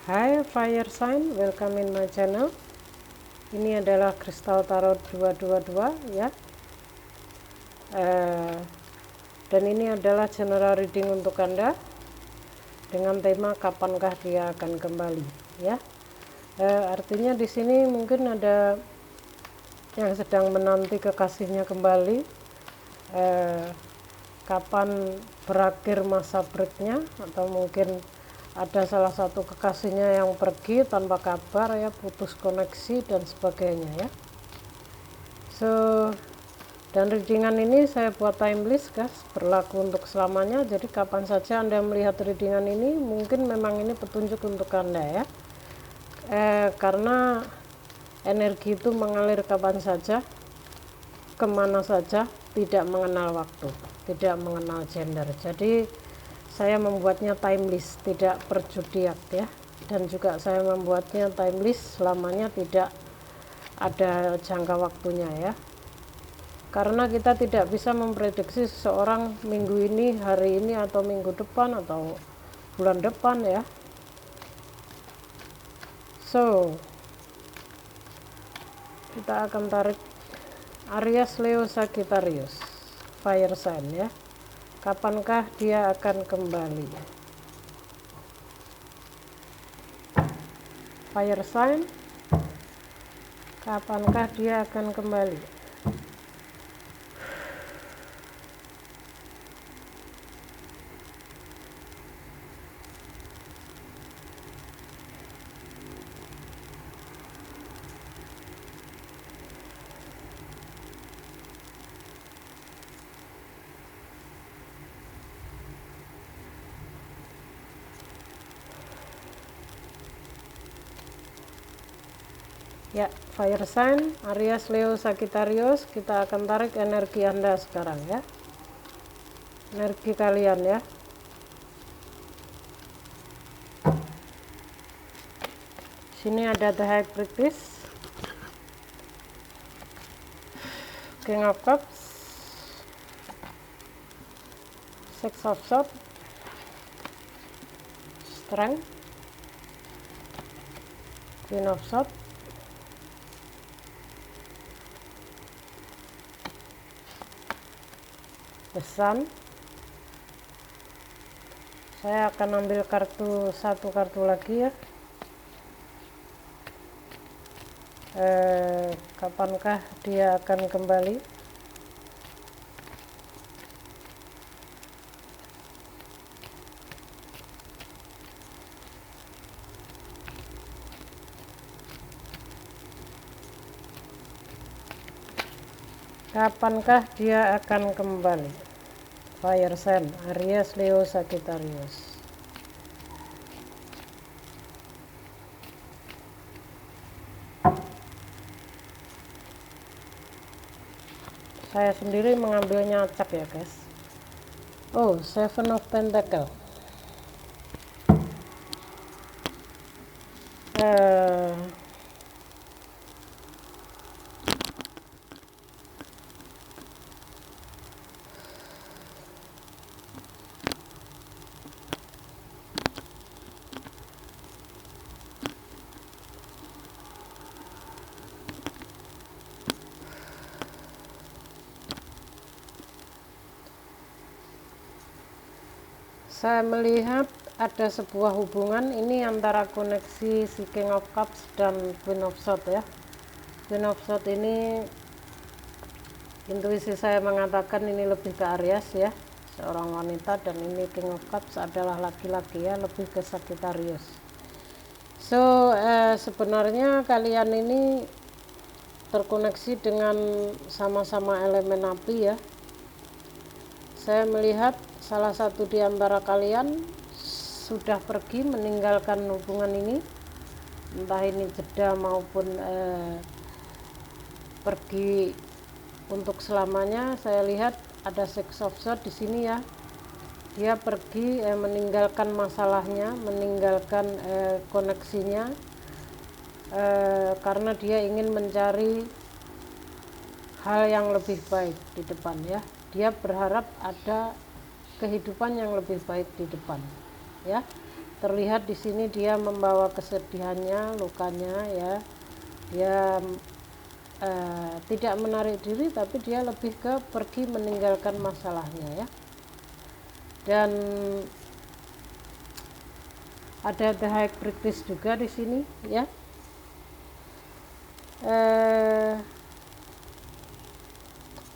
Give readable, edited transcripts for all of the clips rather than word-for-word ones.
Hai fire sign, welcome in my channel. Ini adalah kristal tarot 222 ya. Dan ini adalah general reading untuk Anda dengan tema kapankah dia akan kembali ya. Artinya di sini mungkin ada yang sedang menanti kekasihnya kembali. Kapan berakhir masa breaknya, atau mungkin ada salah satu kekasihnya yang pergi tanpa kabar ya, putus koneksi dan sebagainya ya. Dan readingan ini saya buat timeless guys, berlaku untuk selamanya. Jadi kapan saja Anda melihat readingan ini, mungkin memang ini petunjuk untuk Anda ya. Karena energi itu mengalir kapan saja, kemana saja, tidak mengenal waktu, tidak mengenal gender. Jadi saya membuatnya timeless, tidak perjudiak ya. Dan juga saya membuatnya timeless, selamanya, tidak ada jangka waktunya ya. Karena kita tidak bisa memprediksi seseorang minggu ini, hari ini, atau minggu depan, atau bulan depan ya. Kita akan tarik Aries, Leo, Sagittarius, fire sign ya. Kapankah dia akan kembali? Fire sign, kapankah dia akan kembali? Ya, fire sign, Aries, Leo, Sagittarius, kita akan tarik energi Anda sekarang ya. Energi kalian ya. Sini ada the High Priestess, King of Cups, Six of Swords, Strength, Queen of Swords, The Sun. Saya akan ambil satu kartu lagi ya. Kapankah dia akan kembali? Kapankah dia akan kembali? Fire sign, Aries, Leo, Sagittarius. Saya sendiri mengambilnya acak ya guys. Oh, Seven of Pentacle. Saya melihat ada sebuah hubungan ini antara koneksi si King of Cups dan Queen of Swords ya. Queen of Swords ini, intuisi saya mengatakan ini lebih ke Aries ya, seorang wanita, dan ini King of Cups adalah laki-laki ya, lebih ke Sagittarius. Sebenarnya kalian ini terkoneksi dengan sama-sama elemen api ya. Saya melihat salah satu di antara kalian sudah pergi meninggalkan hubungan ini, entah ini jeda maupun pergi untuk selamanya. Saya lihat ada Six of Swords di sini ya. Dia pergi meninggalkan masalahnya, meninggalkan koneksinya, karena dia ingin mencari hal yang lebih baik di depan ya. Dia berharap ada kehidupan yang lebih baik di depan ya. terlihat di sini dia membawa kesedihannya, lukanya ya. Dia tidak menarik diri, tapi dia lebih ke pergi meninggalkan masalahnya ya. Dan ada the high priestess juga di sini ya.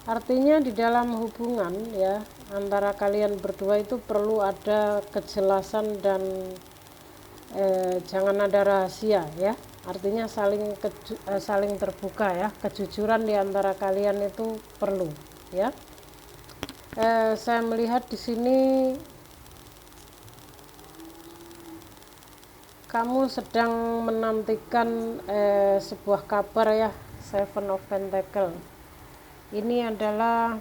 Artinya di dalam hubungan ya antara kalian berdua itu perlu ada kejelasan dan jangan ada rahasia ya. Artinya saling terbuka ya, kejujuran di antara kalian itu perlu ya. Saya melihat di sini kamu sedang menantikan sebuah kabar ya, Seven of Pentacles. Ini adalah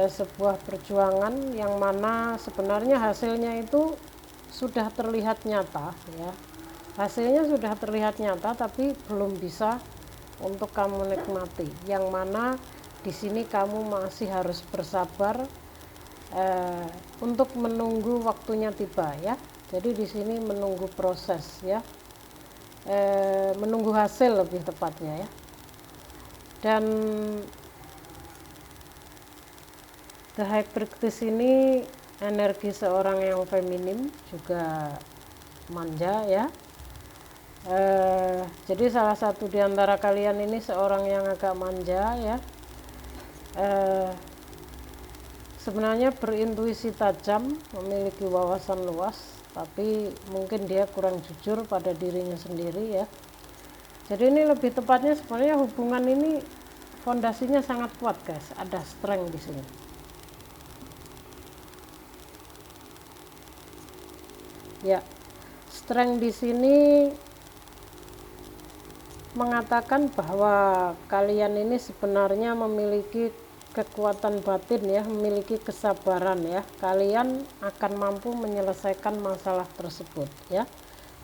sebuah perjuangan yang mana sebenarnya hasilnya itu sudah terlihat nyata ya. Hasilnya sudah terlihat nyata, tapi belum bisa untuk kamu nikmati. Yang mana di sini kamu masih harus bersabar untuk menunggu waktunya tiba ya. Jadi di sini menunggu proses ya, menunggu hasil lebih tepatnya ya. Dan the high priestess ini energi seorang yang feminim, juga manja ya. Jadi salah satu di antara kalian ini seorang yang agak manja ya. Sebenarnya berintuisi tajam, memiliki wawasan luas, tapi mungkin dia kurang jujur pada dirinya sendiri ya. Jadi ini lebih tepatnya sebenarnya hubungan ini fondasinya sangat kuat guys, ada strength di sini. Ya, strength di sini mengatakan bahwa kalian ini sebenarnya memiliki kekuatan batin ya, memiliki kesabaran ya. Kalian akan mampu menyelesaikan masalah tersebut ya.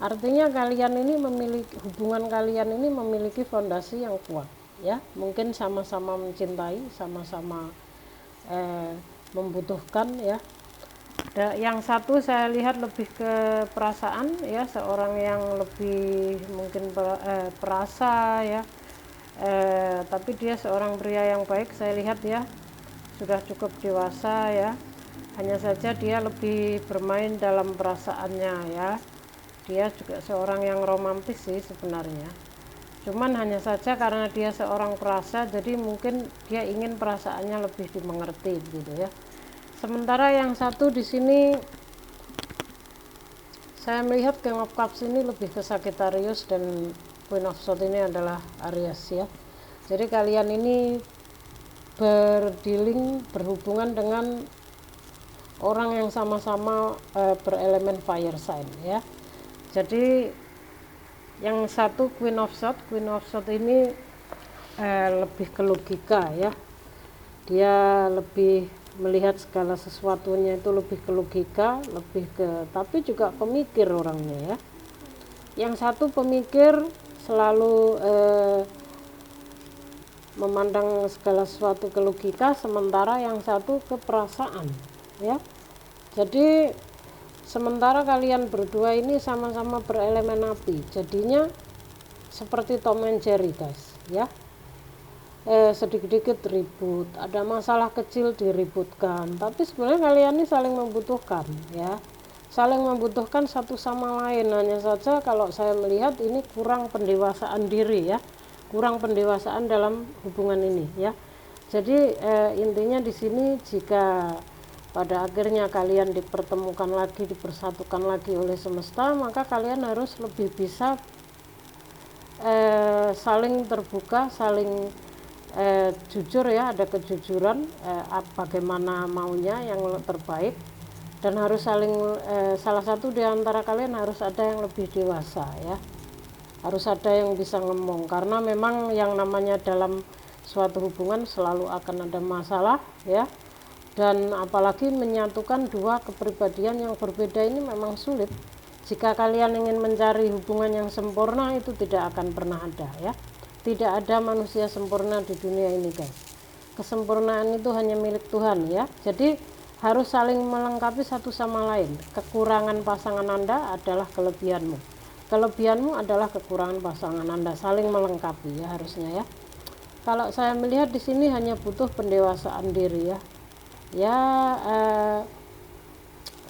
Artinya kalian ini memiliki, hubungan kalian ini memiliki fondasi yang kuat ya. Mungkin sama-sama mencintai, sama-sama membutuhkan ya. Yang satu saya lihat lebih ke perasaan ya, seorang yang lebih mungkin perasa ya, tapi dia seorang pria yang baik saya lihat ya, sudah cukup dewasa ya. Hanya saja dia lebih bermain dalam perasaannya ya. Dia juga seorang yang romantis sih sebenarnya, cuman hanya saja karena dia seorang perasa, jadi mungkin dia ingin perasaannya lebih dimengerti gitu ya. Sementara yang satu di sini saya melihat King of Cups ini lebih ke Sagittarius, dan Queen of Swords ini adalah Aries ya. Jadi kalian ini berhubungan dengan orang yang sama-sama berelemen fire sign ya. Jadi yang satu Queen of Swords ini lebih ke logika ya. Dia lebih melihat segala sesuatunya itu lebih ke logika, lebih ke, tapi juga pemikir orangnya ya. Yang satu pemikir, selalu memandang segala sesuatu ke logika, sementara yang satu ke perasaan ya. Jadi sementara kalian berdua ini sama-sama berelemen api, jadinya seperti Tom and Jerry guys ya. Sedikit-sedikit ribut, ada masalah kecil diributkan, tapi sebenarnya kalian ini saling membutuhkan ya, saling membutuhkan satu sama lain. Hanya saja kalau saya melihat ini kurang pendewasaan diri ya, kurang pendewasaan dalam hubungan ini ya. Jadi intinya di sini, jika pada akhirnya kalian dipertemukan lagi, dipersatukan lagi oleh semesta, maka kalian harus lebih bisa saling terbuka, saling jujur ya, ada kejujuran bagaimana maunya yang terbaik, dan harus saling salah satu di antara kalian harus ada yang lebih dewasa ya, harus ada yang bisa ngomong, karena memang yang namanya dalam suatu hubungan selalu akan ada masalah ya. Dan apalagi menyatukan dua kepribadian yang berbeda ini memang sulit. Jika kalian ingin mencari hubungan yang sempurna, itu tidak akan pernah ada ya. Tidak ada manusia sempurna di dunia ini guys. Kesempurnaan itu hanya milik Tuhan ya. Jadi harus saling melengkapi satu sama lain. Kekurangan pasangan Anda adalah kelebihanmu, kelebihanmu adalah kekurangan pasangan Anda, saling melengkapi ya harusnya ya. Kalau saya melihat di sini hanya butuh pendewasaan diri ya.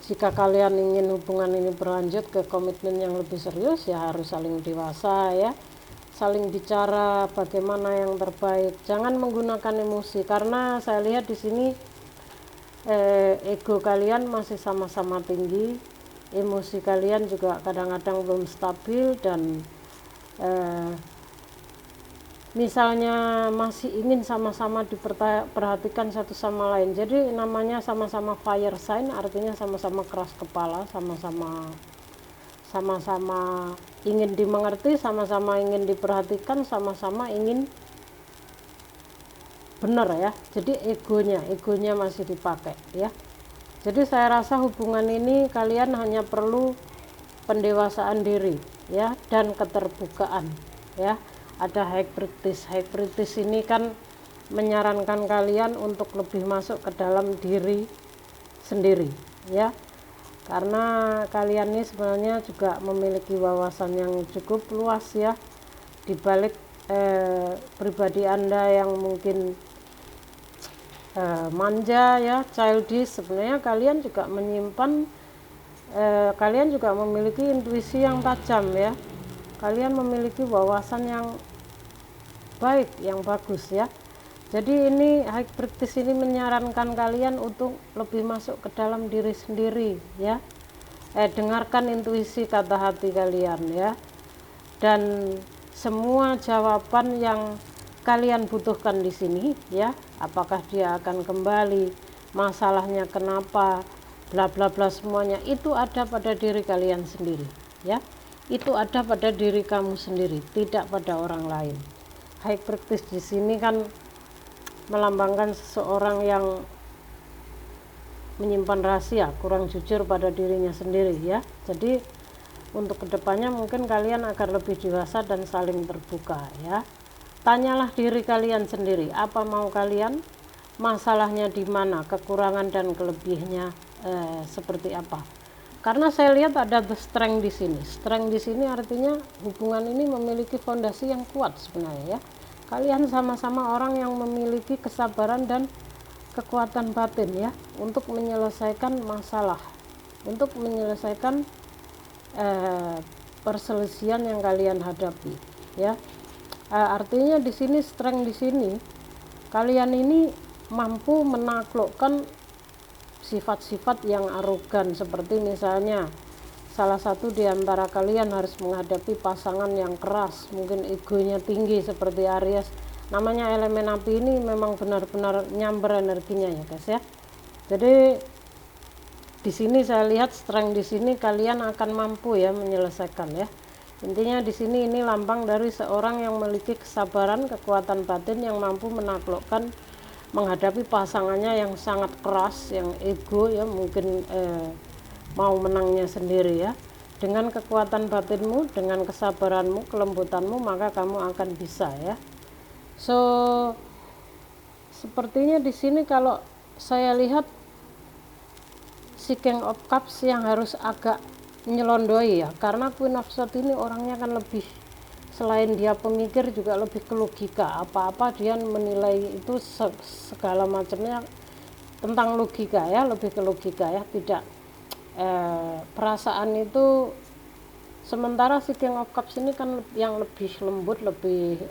Jika kalian ingin hubungan ini berlanjut ke komitmen yang lebih serius ya harus saling dewasa ya, saling bicara bagaimana yang terbaik, jangan menggunakan emosi, karena saya lihat di sini ego kalian masih sama-sama tinggi, emosi kalian juga kadang-kadang belum stabil, dan misalnya masih ingin sama-sama diperhatikan satu sama lain. Jadi namanya sama-sama fire sign, artinya sama-sama keras kepala, sama-sama ingin dimengerti, sama-sama ingin diperhatikan, sama-sama ingin benar ya. Jadi egonya masih dipakai ya. Jadi saya rasa hubungan ini kalian hanya perlu pendewasaan diri ya, dan keterbukaan ya. Ada high practice ini kan menyarankan kalian untuk lebih masuk ke dalam diri sendiri ya, karena kalian ini sebenarnya juga memiliki wawasan yang cukup luas ya, dibalik pribadi Anda yang mungkin manja ya, childish, sebenarnya kalian juga menyimpan kalian juga memiliki intuisi yang tajam ya, kalian memiliki wawasan yang baik, yang bagus ya. Jadi ini high practice ini menyarankan kalian untuk lebih masuk ke dalam diri sendiri ya, dengarkan intuisi kata hati kalian ya, dan semua jawaban yang kalian butuhkan di sini ya, apakah dia akan kembali, masalahnya kenapa, bla bla bla, semuanya itu ada pada diri kalian sendiri ya, itu ada pada diri kamu sendiri, tidak pada orang lain. High practice di sini kan melambangkan seseorang yang menyimpan rahasia, kurang jujur pada dirinya sendiri ya. Jadi untuk kedepannya mungkin kalian akan lebih dewasa dan saling terbuka ya. Tanyalah diri kalian sendiri, apa mau kalian, masalahnya di mana, kekurangan dan kelebihannya seperti apa. Karena saya lihat ada the strength di sini. Strength di sini artinya hubungan ini memiliki fondasi yang kuat sebenarnya ya. Kalian sama-sama orang yang memiliki kesabaran dan kekuatan batin ya, untuk menyelesaikan masalah, untuk menyelesaikan perselisihan yang kalian hadapi ya. Artinya di sini strength di sini kalian ini mampu menaklukkan sifat-sifat yang arogan, seperti misalnya salah satu di antara kalian harus menghadapi pasangan yang keras, mungkin egonya tinggi seperti Aries. Namanya elemen api ini memang benar-benar nyamber energinya ya guys ya. Jadi di sini saya lihat strength di sini kalian akan mampu ya menyelesaikan ya. Intinya di sini ini lambang dari seorang yang memiliki kesabaran, kekuatan batin, yang mampu menaklukkan, menghadapi pasangannya yang sangat keras, yang ego ya, mungkin mau menangnya sendiri ya. Dengan kekuatan batinmu, dengan kesabaranmu, kelembutanmu, maka kamu akan bisa ya. So sepertinya di sini kalau saya lihat si King of Cups yang harus agak nyelondoi ya, karena Queen of Swords ini orangnya kan lebih, selain dia pemikir juga lebih ke logika, apa-apa dia menilai itu segala macamnya tentang logika ya, lebih ke logika ya, tidak perasaan itu. Sementara si King of Cups ini kan yang lebih lembut, lebih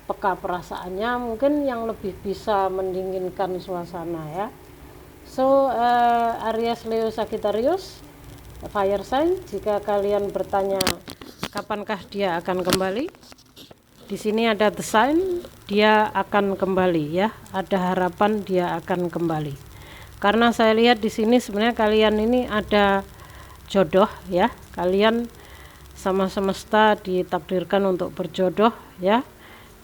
peka perasaannya, mungkin yang lebih bisa mendinginkan suasana ya. So Aries, Leo, Sagittarius, fire sign, jika kalian bertanya kapankah dia akan kembali, di sini ada the sign, dia akan kembali ya, ada harapan dia akan kembali. Karena saya lihat di sini sebenarnya kalian ini ada jodoh ya, kalian sama semesta ditakdirkan untuk berjodoh ya,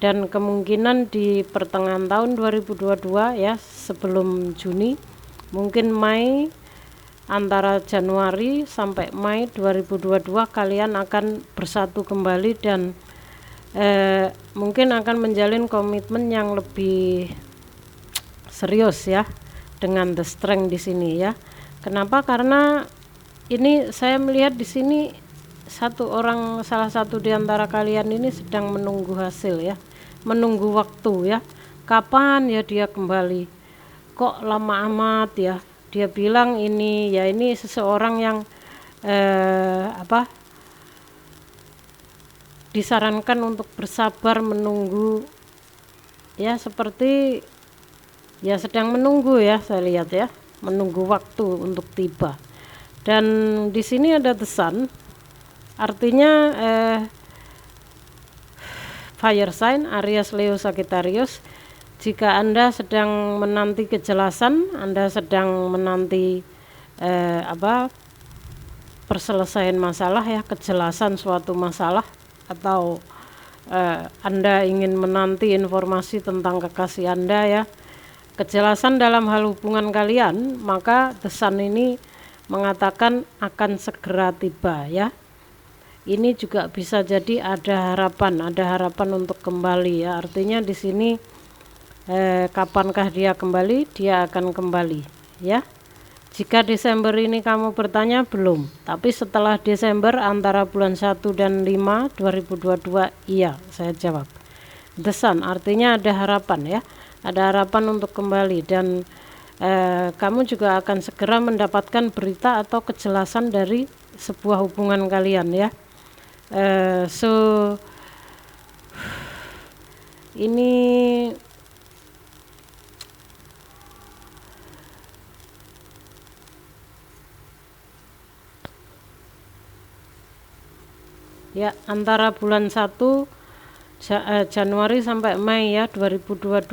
dan kemungkinan di pertengahan tahun 2022 ya, sebelum Juni, mungkin Mei, antara Januari sampai Mei 2022 kalian akan bersatu kembali, dan mungkin akan menjalin komitmen yang lebih serius ya, dengan the strength di sini ya. Kenapa? Karena ini saya melihat di sini salah satu di antara kalian ini sedang menunggu hasil ya, menunggu waktu ya. Kapan ya dia kembali? Kok lama amat ya? Dia bilang ini ya, ini seseorang yang disarankan untuk bersabar menunggu ya, seperti ya sedang menunggu ya, saya lihat ya, menunggu waktu untuk tiba. Dan di sini ada the sun, artinya fire sign Aries, Leo, Sagittarius. Jika Anda sedang menanti kejelasan, Anda sedang menanti perselesaian masalah ya, kejelasan suatu masalah, atau Anda ingin menanti informasi tentang kekasih Anda ya, kejelasan dalam hal hubungan kalian, maka the sun ini mengatakan akan segera tiba ya. Ini juga bisa jadi ada harapan untuk kembali ya. Artinya di sini kapankah dia kembali? Dia akan kembali ya. Jika Desember ini kamu bertanya belum, tapi setelah Desember antara bulan 1 dan 5 2022, iya, saya jawab. The sun artinya ada harapan ya, ada harapan untuk kembali, dan kamu juga akan segera mendapatkan berita atau kejelasan dari sebuah hubungan kalian ya. Ini ya, antara bulan 1 Januari sampai Mei ya 2022,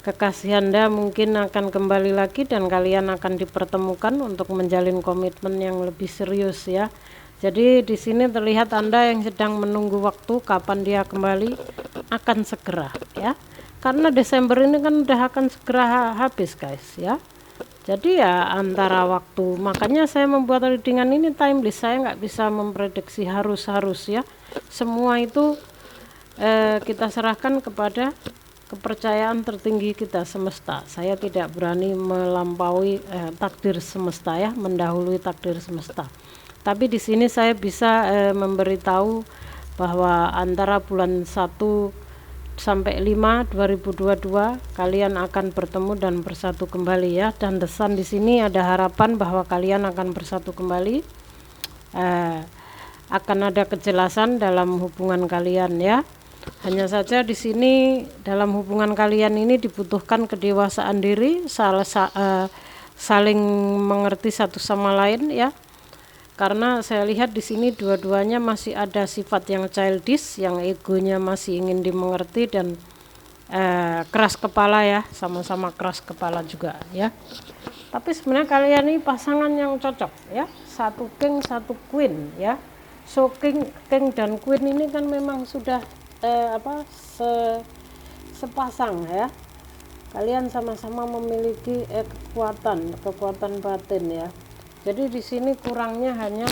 kekasih Anda mungkin akan kembali lagi dan kalian akan dipertemukan untuk menjalin komitmen yang lebih serius ya. Jadi di sini terlihat Anda yang sedang menunggu waktu kapan dia kembali, akan segera ya. Karena Desember ini kan udah akan segera habis guys ya. Jadi ya antara waktu, makanya saya membuat readingan ini timeless, saya nggak bisa memprediksi harus ya. Semua itu kita serahkan kepada kepercayaan tertinggi kita, semesta. Saya tidak berani melampaui takdir semesta ya, mendahului takdir semesta. Tapi di sini saya bisa memberitahu bahwa antara bulan 1 sampai 5 2022 kalian akan bertemu dan bersatu kembali ya. Dan the sun di sini ada harapan bahwa kalian akan bersatu kembali, akan ada kejelasan dalam hubungan kalian ya. Hanya saja di sini dalam hubungan kalian ini dibutuhkan kedewasaan diri, saling mengerti satu sama lain ya. Karena saya lihat di sini dua-duanya masih ada sifat yang childish, yang egonya masih ingin dimengerti, dan keras kepala ya, sama-sama keras kepala juga ya. Tapi sebenarnya kalian ini pasangan yang cocok ya, satu king satu queen ya. So king dan queen ini kan memang sudah sepasang ya. Kalian sama-sama memiliki kekuatan batin ya. Jadi di sini kurangnya hanya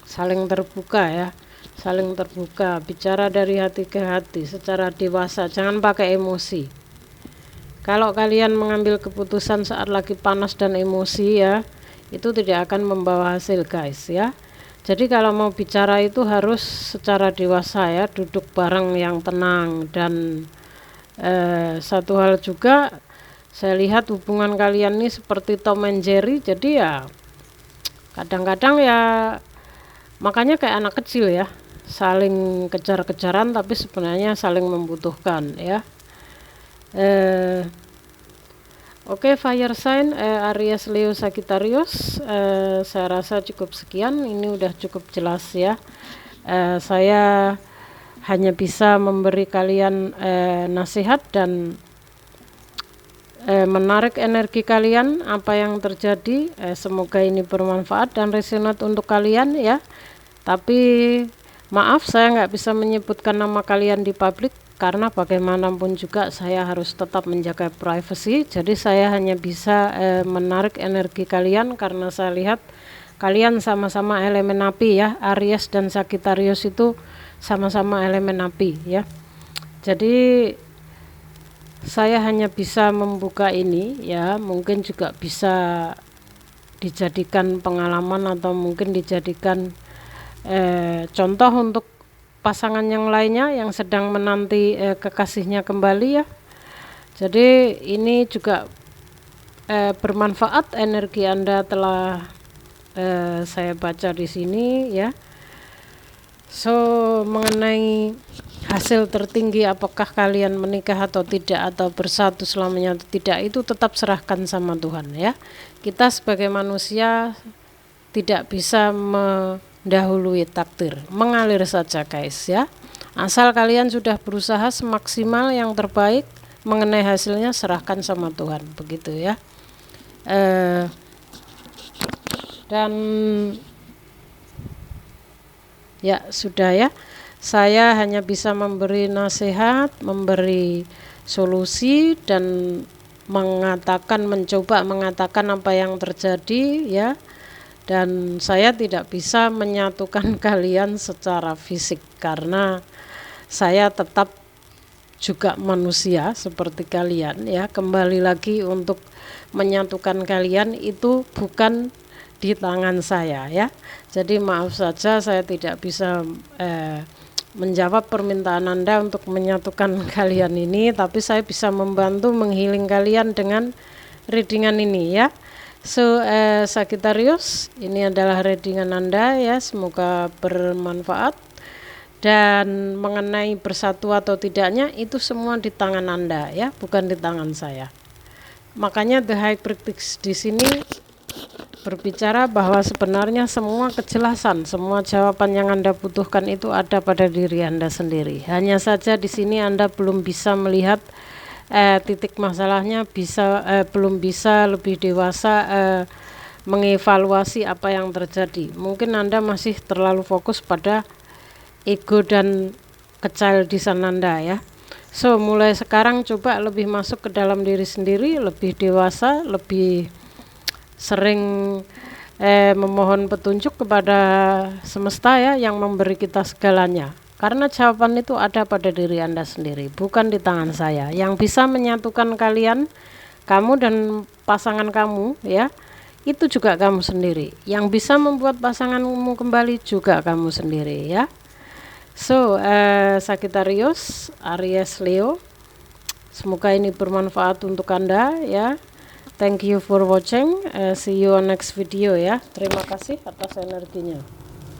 saling terbuka ya, saling terbuka, bicara dari hati ke hati secara dewasa, jangan pakai emosi. Kalau kalian mengambil keputusan saat lagi panas dan emosi ya, itu tidak akan membawa hasil guys ya. Jadi kalau mau bicara itu harus secara dewasa ya, duduk bareng yang tenang. Dan satu hal juga, saya lihat hubungan kalian ini seperti Tom and Jerry, jadi ya kadang-kadang ya makanya kayak anak kecil ya, saling kejar-kejaran tapi sebenarnya saling membutuhkan ya. Oke, fire sign Aries, Leo, Sagittarius, saya rasa cukup sekian, ini udah cukup jelas ya. Saya hanya bisa memberi kalian nasihat dan menarik energi kalian apa yang terjadi. Semoga ini bermanfaat dan resonate untuk kalian ya. Tapi maaf, saya nggak bisa menyebutkan nama kalian di publik karena bagaimanapun juga saya harus tetap menjaga privasi. Jadi saya hanya bisa menarik energi kalian karena saya lihat kalian sama-sama elemen api ya. Aries dan Sagittarius itu sama-sama elemen api ya. Jadi saya hanya bisa membuka ini ya, mungkin juga bisa dijadikan pengalaman atau mungkin dijadikan contoh untuk pasangan yang lainnya yang sedang menanti kekasihnya kembali ya. Jadi ini juga bermanfaat, energi Anda telah saya baca di sini ya. So, mengenai hasil tertinggi apakah kalian menikah atau tidak, atau bersatu selamanya atau tidak, itu tetap serahkan sama Tuhan ya. Kita sebagai manusia tidak bisa mendahului takdir, mengalir saja guys ya. Asal kalian sudah berusaha semaksimal yang terbaik, mengenai hasilnya serahkan sama Tuhan, begitu ya. Dan ya sudah ya, saya hanya bisa memberi nasihat, memberi solusi, dan mencoba mengatakan apa yang terjadi ya. Dan saya tidak bisa menyatukan kalian secara fisik karena saya tetap juga manusia seperti kalian ya. Kembali lagi, untuk menyatukan kalian itu bukan di tangan saya ya. Jadi maaf saja, saya tidak bisa menjawab permintaan Anda untuk menyatukan kalian ini, tapi saya bisa membantu menghealing kalian dengan readingan ini ya. So Sagittarius, ini adalah readingan Anda ya, semoga bermanfaat. Dan mengenai bersatu atau tidaknya, itu semua di tangan Anda ya, bukan di tangan saya. Makanya The High Priestess di sini berbicara bahwa sebenarnya semua kejelasan, semua jawaban yang Anda butuhkan itu ada pada diri Anda sendiri. Hanya saja di sini Anda belum bisa melihat titik masalahnya, belum bisa lebih dewasa mengevaluasi apa yang terjadi. Mungkin Anda masih terlalu fokus pada ego dan kechildisan Anda ya. So, mulai sekarang coba lebih masuk ke dalam diri sendiri, lebih dewasa, lebih sering memohon petunjuk kepada semesta ya, yang memberi kita segalanya. Karena jawaban itu ada pada diri Anda sendiri, bukan di tangan saya. Yang bisa menyatukan kalian, kamu dan pasangan kamu ya, itu juga kamu sendiri. Yang bisa membuat pasanganmu kembali juga kamu sendiri ya. So, Sagittarius, Aries, Leo, semoga ini bermanfaat untuk Anda ya. Thank you for watching. See you on next video ya. Terima kasih atas energinya.